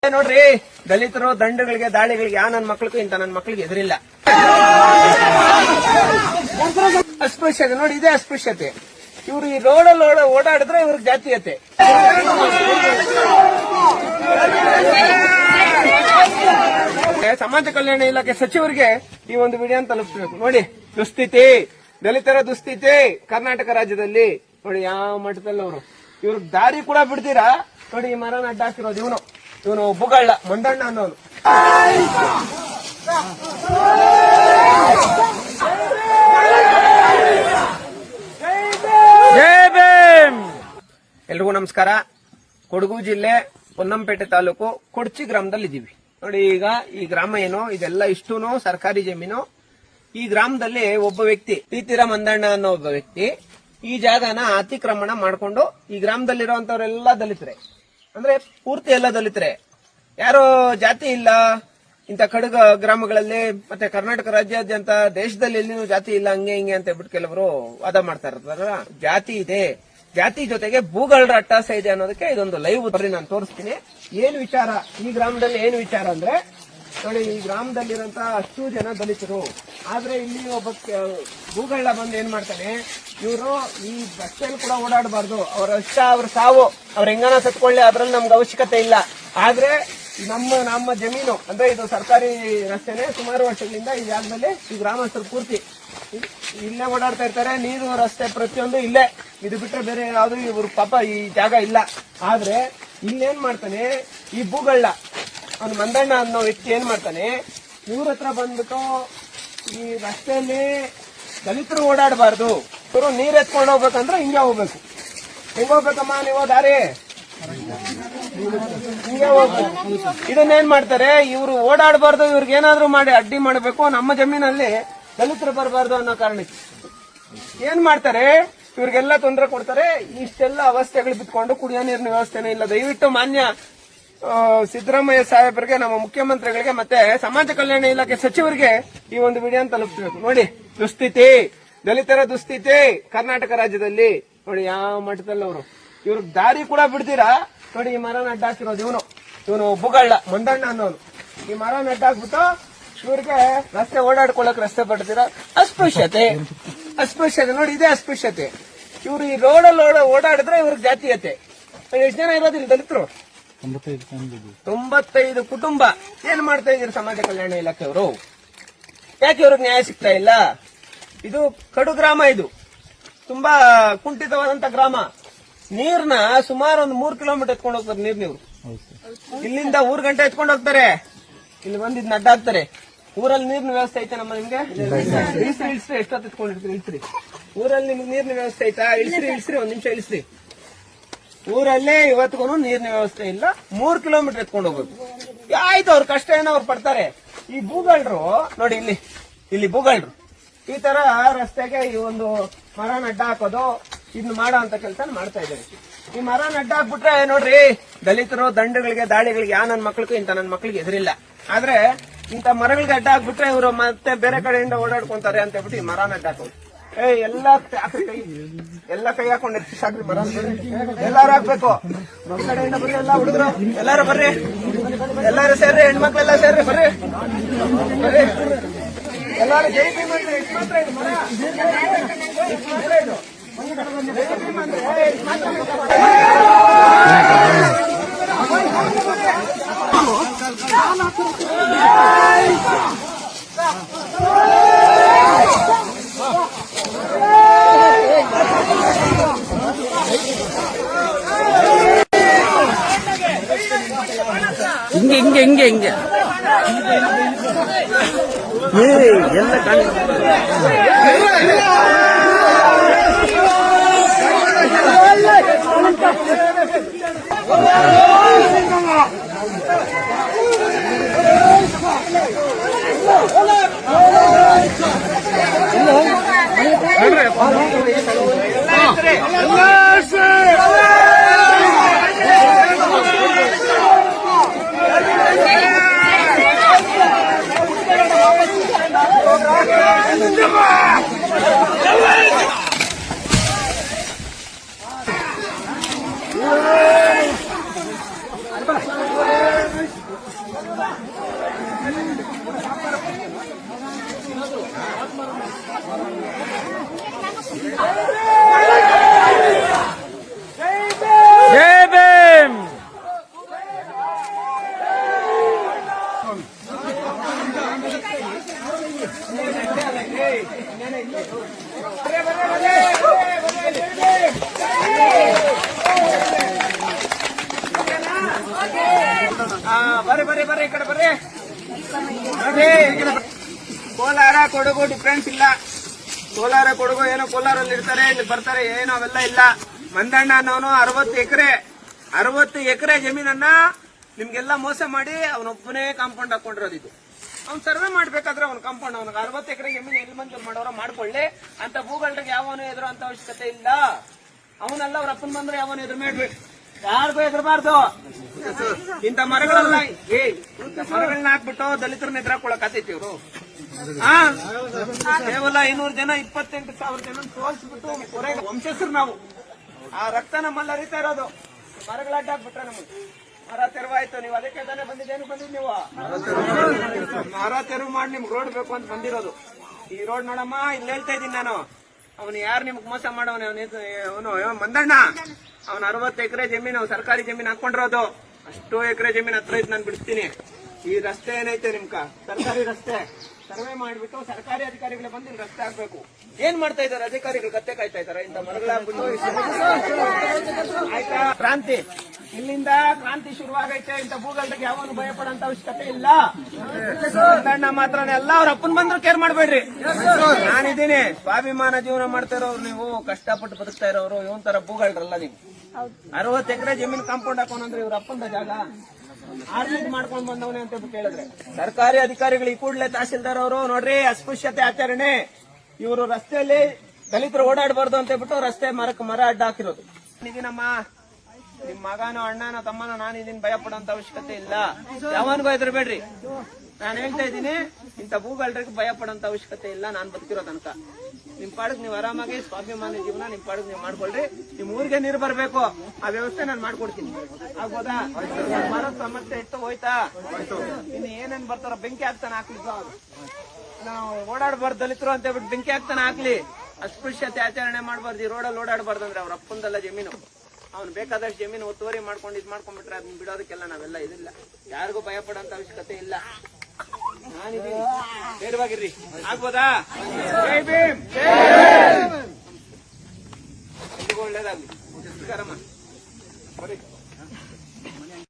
ನೋಡ್ರಿ, ದಲಿತರು ದಂಡಗಳಿಗೆ ದಾಳಿಗಳಿಗೆ ನನ್ನ ಮಕ್ಕಳಿಗೂ ಇಂತ ನನ್ನ ಮಕ್ಕಳಿಗೆ ಎದುರಿಲ್ಲ. ಅಸ್ಪೃಶ್ಯತೆ ನೋಡಿ, ಇದೇ ಅಸ್ಪೃಶ್ಯತೆ. ಇವ್ರು ಈ ರೋಡಲ್ಲಿ ಓಡಾಡಿದ್ರೆ ಇವ್ರಿಗೆ ಜಾತೀಯತೆ. ಸಮಾಜ ಕಲ್ಯಾಣ ಇಲಾಖೆ ಸಚಿವರಿಗೆ ಈ ಒಂದು ವಿಡಿಯೋ ತಲುಪಿಸಬೇಕು. ನೋಡಿ, ದುಸ್ಥಿತಿ, ದಲಿತರ ದುಸ್ಥಿತಿ ಕರ್ನಾಟಕ ರಾಜ್ಯದಲ್ಲಿ ನೋಡಿ ಯಾವ ಮಟ್ಟದಲ್ಲಿ ಅವರು ಇವ್ರಿಗೆ ದಾರಿ ಕೂಡ ಬಿಡ್ತೀರಾ. ನೋಡಿ, ಈ ಮರನ ಅಡ್ಡ ಹಾಕಿರೋದು ಇವನು ಬುಗಳ್ಳ ಮಂದಣ್ಣ ಅನ್ನೋನು. ಎಲ್ರಿಗೂ ನಮಸ್ಕಾರ. ಕೊಡಗು ಜಿಲ್ಲೆ ಪೊನ್ನಂಪೇಟೆ ತಾಲೂಕು ಕೊಡ್ಚಿ ಗ್ರಾಮದಲ್ಲಿ ಇದೀವಿ. ನೋಡಿ, ಈಗ ಈ ಗ್ರಾಮ ಏನು, ಇದೆಲ್ಲ ಇಷ್ಟೂನು ಸರ್ಕಾರಿ ಜಮೀನು. ಈ ಗ್ರಾಮದಲ್ಲಿ ಒಬ್ಬ ವ್ಯಕ್ತಿ ತೀತಿರ ಮಂದಣ್ಣ ಅನ್ನೋ ಒಬ್ಬ ವ್ಯಕ್ತಿ ಈ ಜಾಗನ ಅತಿಕ್ರಮಣ ಮಾಡ್ಕೊಂಡು ಈ ಗ್ರಾಮದಲ್ಲಿರುವಂತವರೆಲ್ಲ ದಲಿತರೆ, ಅಂದ್ರೆ ಪೂರ್ತಿ ಎಲ್ಲ ದಲಿತರೆ, ಯಾರೋ ಜಾತಿ ಇಲ್ಲ. ಇಂಥ ಕಡುಗ ಗ್ರಾಮಗಳಲ್ಲಿ ಮತ್ತೆ ಕರ್ನಾಟಕ ರಾಜ್ಯಾದ್ಯಂತ ದೇಶದಲ್ಲಿ ಎಲ್ಲಿನೂ ಜಾತಿ ಇಲ್ಲ, ಹಂಗೆ ಹಿಂಗೆ ಅಂತ ಹೇಳ್ಬಿಟ್ಟು ಕೆಲವರು ವಾದ ಮಾಡ್ತಾ ಇರ್ತಾರ. ಜಾತಿ ಇದೆ, ಜಾತಿ ಜೊತೆಗೆ ಭೂಗಳರ ಅಟ್ಟಾಸ ಇದೆ ಅನ್ನೋದಕ್ಕೆ ಇದೊಂದು ಲೈವ್ ಬರ್ರಿ ನಾನು ತೋರಿಸ್ತೀನಿ. ಏನ್ ವಿಚಾರ ಈ ಗ್ರಾಮದಲ್ಲಿ, ಏನು ವಿಚಾರ ಅಂದ್ರೆ ನೋಡಿ, ಈ ಗ್ರಾಮದಲ್ಲಿರಂತ ಅಷ್ಟು ಜನ ದಲಿತರು, ಆದ್ರೆ ಇಲ್ಲಿ ಒಬ್ಬ ಭೂಗಳ ಬಂದು ಏನ್ ಮಾಡ್ತಾನೆ, ಇವರು ಈ ರಸ್ತೆಯಲ್ಲಿ ಕೂಡ ಓಡಾಡಬಾರ್ದು, ಅವರ ಇಷ್ಟ, ಅವ್ರ ಸಾವು, ಅವ್ರ ಹೆಂಗನ ಸತ್ಕೊಳ್ಳಿ, ಅದ್ರಲ್ಲಿ ನಮ್ಗೆ ಅವಶ್ಯಕತೆ ಇಲ್ಲ. ಆದ್ರೆ ನಮ್ಮ ಜಮೀನು ಅಂದ್ರೆ ಇದು ಸರ್ಕಾರಿ ರಸ್ತೆನೆ, ಸುಮಾರು ವರ್ಷಗಳಿಂದ ಈ ಜಾಗದಲ್ಲಿ ಈ ಗ್ರಾಮಸ್ಥರು ಪೂರ್ತಿ ಇಲ್ಲೇ ಓಡಾಡ್ತಾ ಇರ್ತಾರೆ. ನೀರು, ರಸ್ತೆ ಪ್ರತಿಯೊಂದು ಇಲ್ಲೇ, ಇದು ಬಿಟ್ರೆ ಬೇರೆ ಯಾವ್ದು ಇವ್ರ ಪಾಪ ಈ ಜಾಗ ಇಲ್ಲ. ಆದ್ರೆ ಇಲ್ಲೇನ್ ಮಾಡ್ತಾನೆ ಈ ಭೂಗಳ್ಳ ಅವ್ನು ಮಂದಣ್ಣ ಅನ್ನೋ ವ್ಯಕ್ತಿ ಏನ್ ಮಾಡ್ತಾನೆ, ಇವ್ರ ಹತ್ರ ಬಂದ್ಬಿಟ್ಟು ಈ ರಸ್ತೆಯಲ್ಲಿ ದಲಿತರು ಓಡಾಡಬಾರ್ದು, ಇವರು ನೀರ್ ಎತ್ಕೊಂಡು ಹೋಗ್ಬೇಕಂದ್ರೆ ಹಿಂಗೆ ಹೋಗ್ಬೇಕು. ಹೆಂಗ್ ಹೋಗ್ಬೇಕಮ್ಮ ನೀವು ದಾರಿ, ಹಿಂಗೆ ಹೋಗ್ಬೇಕು. ಇದನ್ನೇನ್ ಮಾಡ್ತಾರೆ, ಇವ್ರು ಓಡಾಡಬಾರ್ದು, ಇವ್ರಿಗೆ ಏನಾದ್ರು ಮಾಡಿ ಅಡ್ಡಿ ಮಾಡಬೇಕು, ನಮ್ಮ ಜಮೀನಲ್ಲಿ ದಲಿತರು ಬರಬಾರ್ದು ಅನ್ನೋ ಕಾರಣಕ್ಕೆ ಏನ್ ಮಾಡ್ತಾರೆ, ಇವ್ರಿಗೆಲ್ಲ ತೊಂದರೆ ಕೊಡ್ತಾರೆ. ಇಷ್ಟೆಲ್ಲ ಅವಸ್ಥೆಗಳು ಬಿತ್ಕೊಂಡು ಕುಡಿಯೋ ನೀರಿನ ವ್ಯವಸ್ಥೆನೇ ಇಲ್ಲ. ದಯವಿಟ್ಟು ಮಾನ್ಯ ಸಿದ್ದರಾಮಯ್ಯ ಸಾಹೇಬರಿಗೆ, ನಮ್ಮ ಮುಖ್ಯಮಂತ್ರಿಗಳಿಗೆ ಮತ್ತೆ ಸಮಾಜ ಕಲ್ಯಾಣ ಇಲಾಖೆ ಸಚಿವರಿಗೆ ಈ ಒಂದು ವಿಡಿಯೋ ತಲುಪಿಸಬೇಕು. ನೋಡಿ, ದುಸ್ಥಿತಿ, ದಲಿತರ ದುಸ್ಥಿತಿ ಕರ್ನಾಟಕ ರಾಜ್ಯದಲ್ಲಿ ನೋಡಿ ಯಾವ ಮಟ್ಟದಲ್ಲಿ ಅವರು ಇವ್ರಿಗೆ ದಾರಿ ಕೂಡ ಬಿಡ್ತೀರಾ. ನೋಡಿ, ಈ ಮರನ ಅಡ್ಡ ಹಾಕಿರೋದು ಇವನು ಬುಗಳ್ಳ ಮಂದಣ್ಣ ಅನ್ನೋನು. ಈ ಮರನ ಅಡ್ಡ ಹಾಕ್ಬಿಟ್ಟು ಇವ್ರಿಗೆ ರಸ್ತೆ ಓಡಾಡ್ಕೊಳಕ್ ರಸ್ತೆ ಪಡ್ತೀರಾ. ಅಸ್ಪೃಶ್ಯತೆ ನೋಡಿ, ಇದೇ ಅಸ್ಪೃಶ್ಯತೆ. ಇವ್ರು ಈ ರೋಡಲ್ಲಿ ಓಡಾಡಿದ್ರೆ ಇವ್ರಿಗೆ ಜಾತೀಯತೆ. ಎಷ್ಟು ಜನ ಇರೋದಿಲ್ಲ ದಲಿತರು? 95 ಕುಟುಂಬ. ಏನ್ ಮಾಡ್ತಾ ಇದ್ದೀರಿ ಸಮಾಜ ಕಲ್ಯಾಣ ಇಲಾಖೆಯವರು? ಯಾಕೆ ಇವ್ರಿಗೆ ನ್ಯಾಯ ಸಿಗ್ತಾ ಇಲ್ಲ? ಇದು ಕಡು ಗ್ರಾಮ, ಇದು ತುಂಬಾ ಕುಂಠಿತವಾದಂತ ಗ್ರಾಮ. ನೀರ್ನ ಸುಮಾರು ಒಂದು 3 ಕಿಲೋಮೀಟರ್ ಎತ್ಕೊಂಡು ಹೋಗ್ತಾರೆ ನೀರು. ಇಲ್ಲಿಂದ ಊರ್ ಗಂಟೆ ಎತ್ಕೊಂಡು ಹೋಗ್ತಾರೆ, ಇಲ್ಲಿ ಬಂದು ಇದನ್ನ ಅಡ್ಡ ಹಾಕ್ತಾರೆ. ಊರಲ್ಲಿ ನೀರಿನ ವ್ಯವಸ್ಥೆ ಐತೆ ನಮ್ಮ ನಿಮ್ಗೆ? ಇಳಿಸ್ರಿ, ಎಷ್ಟೊತ್ತು ಎತ್ಕೊಂಡಿರ್ತೀರಿ, ಇಳಿಸ್ರಿ. ಊರಲ್ಲಿ ನಿಮ್ಗೆ ನೀರಿನ ವ್ಯವಸ್ಥೆ ಐತಾ? ಇಳಿಸ್ರಿ, ಒಂದ್ ನಿಮಿಷ ಇಳಿಸ್ರಿ. ಊರಲ್ಲೇ ಇವತ್ತಿಗೂ ನೀರಿನ ವ್ಯವಸ್ಥೆ ಇಲ್ಲ, 3 ಕಿಲೋಮೀಟರ್ ಎತ್ಕೊಂಡು ಹೋಗ್ಬೇಕು. ಆಯ್ತು, ಅವ್ರ ಕಷ್ಟ ಏನೋ ಅವ್ರು ಪಡ್ತಾರೆ. ಈ ಭೂಗಳ್ರು ನೋಡಿ, ಇಲ್ಲಿ ಭೂಗಳ್ರು ಈ ತರ ರಸ್ತೆಗೆ ಈ ಒಂದು ಮರನ ಅಡ್ಡ ಹಾಕೋದು, ಇದನ್ನ ಮಾಡೋ ಅಂತ ಕೆಲಸ ಮಾಡ್ತಾ ಇದ್ದಾರೆ. ಈ ಮರನ ಅಡ್ಡ ಹಾಕ್ಬಿಟ್ರೆ ನೋಡ್ರಿ, ದಲಿತರು ದಂಡಗಳಿಗೆ ದಾಳಿಗಳಿಗೆ ನನ್ನ ಮಕ್ಕಳಿಗೂ ಇಂತ ನನ್ನ ಮಕ್ಕಳಿಗೆ ಎದುರಿಲ್ಲ. ಆದ್ರೆ ಇಂತ ಮರಗಳಿಗೆ ಅಡ್ಡ ಹಾಕ್ಬಿಟ್ರೆ ಇವರು ಮತ್ತೆ ಬೇರೆ ಕಡೆಯಿಂದ ಓಡಾಡ್ಕೊಂತಾರೆ ಅಂತ ಹೇಳ್ಬಿಟ್ಟು ಈ ಮರನ ಅಡ್ಡ ಹಾಕೋದು. ಎಲ್ಲ ಕೈ ಹಾಕೊಂಡು ಸಾಕ್ರಿ, ಮರ ಎಲ್ಲಾರು ಹಾಕ್ಬೇಕು. ಒಂದ್ ಕಡೆಯಿಂದ ಬರ್ರಿ, ಎಲ್ಲ ಹುಡುಗರು ಎಲ್ಲಾರು ಬರ್ರಿ, ಎಲ್ಲಾರು ಸೇರ್ರಿ, ಹೆಣ್ಮಕ್ಳೆಲ್ಲ ಸೇರ್ರಿ, ಬರ್ರಿ ಎಲ್ಲಾರು. ಜೈ ಭೀಮ್ ಅಂದ್ರೆ ಇಷ್ಟು ಮಾತ್ರ ಇದು ಮರ, ಇಷ್ಟು ಮಾತ್ರ ಇದು. ಜೈ ಭೀಮ್ ಅಂದ್ರೆ ಇಷ್ಟು ಮಾತ್ರ. ಹಿಂಗೆ ಎಲ್ಲ ಜೈ ಭೀಮ್. ಬರ್ರಿ ಬರ್ರಿ ಬರ್ರಿ ಈ ಕಡೆ ಬರ್ರಿ. ಕೋಲಾರ ಕೊಡಗು ಡಿಫ್ರೆನ್ಸ್ ಇಲ್ಲ. ಕೋಲಾರ ಕೊಡಗು ಏನೋ ಕೋಲಾರಲ್ಲಿ ಇರ್ತಾರೆ, ಇಲ್ಲಿ ಬರ್ತಾರೆ, ಏನೋ ಅವೆಲ್ಲ ಇಲ್ಲ. ಮಂದಣ್ಣ ಅನ್ನೋನು 60 ಎಕರೆ ಜಮೀನನ್ನ ನಿಮ್ಗೆಲ್ಲ ಮೋಸ ಮಾಡಿ ಅವನೊಬ್ಬನೇ ಕಾಂಪೌಂಡ್ ಹಾಕೊಂಡಿರೋದು. ಇದು ಅವ್ನು ಸರ್ವೆ ಮಾಡ್ಬೇಕಾದ್ರೆ ಅವ್ನ ಕಾಂಪೌಂಡ್ ಅವ್ನಿಗೆ 60 ಎಕರೆ ಜಮೀನು ಎಲ್ಲಿ ಮಂಜೂರು ಮಾಡೋರೋ ಮಾಡ್ಕೊಳ್ಳಿ. ಅಂತ ಭೂಗಳ್ರಿಗೆ ಯಾವನು ಎದುರು ಅಂತ ಅವಶ್ಯಕತೆ ಇಲ್ಲ. ಅವನೆಲ್ಲ ಅವ್ರ ಅಪ್ಪನ್ ಬಂದ್ರೆ ಯಾವನು ಎದುರು ಮಾಡ್ಬೇಕು, ಯಾರಿಗೂ ಎದುರಬಾರ್ದು. ಇಂಥ ಮರಗಳೆಲ್ಲ ಮರಗಳನ್ನ ಹಾಕ್ಬಿಟ್ಟು ದಲಿತರನ್ನ ಎದುರಾಕೊಳಕತ್ತೈತಿ ಇವರು. ಕೇವಲ 500 ಜನ 28,000 ಜನ ಸೋಲ್ಸ್ಬಿಟ್ಟು ಹೊರಗೆ ವಂಶಸ್ಥರು ನಾವು. ಆ ರಕ್ತ ನಮ್ಮಲ್ಲಿ ಹರಿತಾ ಇರೋದು. ಮರಗಳ ಅಡ್ಡ ಹಾಕ್ಬಿಟ್ರೆ ನಮಗೆ ಮರ ತೆರವಾಯ್ತು. ನೀವು ಅದಕ್ಕೆ ತಾನೇ ಬಂದಿದ್ದೇನು ಬಂದಿದ್ ನೀವು ಮರ ತೆರವು ಮಾಡಿ ನಿಮ್ಗೆ ರೋಡ್ ಬೇಕು ಅಂತ ಬಂದಿರೋದು. ಈ ರೋಡ್ ನೋಡಮ್ಮ, ಇಲ್ಲಿ ಹೇಳ್ತಾ ಇದ್ದೀನಿ ನಾನು. ಅವನು ಯಾರು ನಿಮ್ಗೆ ಮೋಸ ಮಾಡವನ ಅವನು ಮಂದಣ್ಣ. ಅವನು 60 ಎಕರೆ ಜಮೀನು ಸರ್ಕಾರಿ ಜಮೀನು ಹಾಕೊಂಡಿರೋದು. ಅಷ್ಟು ಎಕರೆ ಜಮೀನು ಹತ್ರ ಇದ್ದು ನಾನು ಬಿಡಿಸ್ತೀನಿ. ಈ ರಸ್ತೆ ಏನೈತೆ ನಿಮ್ಕ ಸರ್ಕಾರಿ ರಸ್ತೆ ಸರ್ವೆ ಮಾಡಿಬಿಟ್ಟು ಸರ್ಕಾರಿ ಅಧಿಕಾರಿಗಳೇ ಬಂದು ಇಲ್ಲಿ ರಸ್ತೆ ಹಾಕ್ಬೇಕು. ಏನ್ ಮಾಡ್ತಾ ಇದಾರೆ ಅಧಿಕಾರಿಗಳು? ಕತ್ತೆ ಕಾಯ್ತಾ ಇದಾರೆ ಇಂಥ ಮರಗಳಾಗ್ಬಿಟ್ಟು. ಆಯ್ತಾ? ಕ್ರಾಂತಿ ಇಲ್ಲಿಂದ ಕ್ರಾಂತಿ ಶುರುವಾಗೈತೆ. ಇಂಥ ಭೂಗಳ್ರಿಗೆ ಯಾವನು ಭಯ ಪಡೋಂತ ಅವಶ್ಯಕತೆ ಇಲ್ಲ. ಮಂದಣ್ಣ ಮಾತ್ರನೇ ಎಲ್ಲ. ಅವ್ರ ಅಪ್ಪನ್ ಬಂದ್ರು ಕೇರ್ ಮಾಡ್ಬೇಡ್ರಿ. ನಾನಿದ್ದೀನಿ. ಸ್ವಾಭಿಮಾನ ಜೀವನ ಮಾಡ್ತಾ ಇರೋರು ನೀವು, ಕಷ್ಟಪಟ್ಟು ಬದುಕ್ತಾ ಇರೋರು. ಇವನ್ ತರ ಭೂಗಳ್ರಲ್ಲ ನೀವು. 60 ಎಕರೆ ಜಮೀನು ಕಾಂಪೌಂಡ್ ಹಾಕೋಣಂದ್ರೆ ಇವ್ರ ಅಪ್ಪಂದ ಜಾಗ ಆರ್ಮಿಟ್ ಮಾಡ್ಕೊಂಡ್ ಬಂದವನೇ ಅಂತ ಕೇಳಿದ್ರೆ ಸರ್ಕಾರಿ ಅಧಿಕಾರಿಗಳು ಈ ಕೂಡಲೇ ತಹಸೀಲ್ದಾರ್ ಅವರು ನೋಡ್ರಿ, ಅಸ್ಪೃಶ್ಯತೆ ಆಚರಣೆ. ಇವರು ರಸ್ತೆಯಲ್ಲಿ ದಲಿತರು ಓಡಾಡಬಾರ್ದು ಅಂತ ಹೇಳ್ಬಿಟ್ಟು ರಸ್ತೆ ಮರ ಅಡ್ಡ ಹಾಕಿರೋದು. ಇದೀನಮ್ಮ, ನಿಮ್ ಮಗನೋ ಅಣ್ಣನೋ ತಮ್ಮನೋ ನಾನಿದೀನಿ, ಭಯ ಪಡೋಂತ ಅವಶ್ಯಕತೆ ಇಲ್ಲ. ಯಾವನ್ಗೂ ಹೆದರ್ಬೇಡ್ರಿ. ನಾನು ಹೇಳ್ತಾ ಇದ್ದೀನಿ, ಇಂಥ ಭೂಗಳ್ರಿಗೆ ಭಯ ಪಡೋಂತ ಅವಶ್ಯಕತೆ ಇಲ್ಲ. ನಾನ್ ಬದುಕಿರೋ ತನಕ ನಿಮ್ ಪಾಡಕ್ ನೀವು ಆರಾಮಾಗಿ ಸ್ವಾಭಿಮಾನಿ ಜೀವನ ನಿಮ್ ಪಾಡಕ್ ನೀವು ಮಾಡ್ಕೊಳ್ರಿ. ನಿಮ್ ಊರಿಗೆ ನೀರು ಬರ್ಬೇಕು, ಆ ವ್ಯವಸ್ಥೆ ನಾನು ಮಾಡ್ಕೊಡ್ತೀನಿ. ಆಗ್ಬೋದಾ? ಮರದ ಸಮಸ್ಯೆ ಇತ್ತು, ಹೋಯ್ತಾ? ಇನ್ನು ಏನೇನ್ ಬರ್ತಾರ ಬೆಂಕಿ ಹಾಕ್ತಾನೆ ಹಾಕ್ಲಿಕ್ಕೆ ನಾವು ಓಡಾಡಬಾರ್ದು ದಲಿತರು ಅಂತ ಹೇಳ್ಬಿಟ್ಟು ಬೆಂಕಿ ಹಾಕ್ತಾನೆ ಹಾಕ್ಲಿ. ಅಸ್ಪೃಶ್ಯತೆ ಆಚರಣೆ ಮಾಡಬಾರ್ದು. ಈ ರೋಡಲ್ಲಿ ಓಡಾಡಬಾರ್ದು ಅಂದ್ರೆ ಅವ್ರ ಅಪ್ಪಂದಲ್ಲ ಜಮೀನು. ಅವ್ನು ಬೇಕಾದಷ್ಟು ಜಮೀನು ಒತ್ತುವರಿ ಮಾಡ್ಕೊಂಡು ಇದ್ ಮಾಡ್ಕೊಂಡ್ಬಿಟ್ರೆ ಅದನ್ನ ಬಿಡೋದಕ್ಕೆಲ್ಲ ನಾವೆಲ್ಲ ಇದಿಲ್ಲ. ಯಾರಿಗೂ ಭಯ ಪಡೋಂತ ಅವಶ್ಯಕತೆ ಇಲ್ಲ. ನಾನಿದ್ದೀನಿ, ಧೈರ್ಯವಾಗಿರ್ರಿ. ಆಗ್ಬೋದಾ? ಜೈ ಭೀಮ್. ಎಲ್ರಿಗೂ ಒಳ್ಳೇದಾಗ್ಲಿ. ನಮಸ್ಕಾರಮ್ಮ.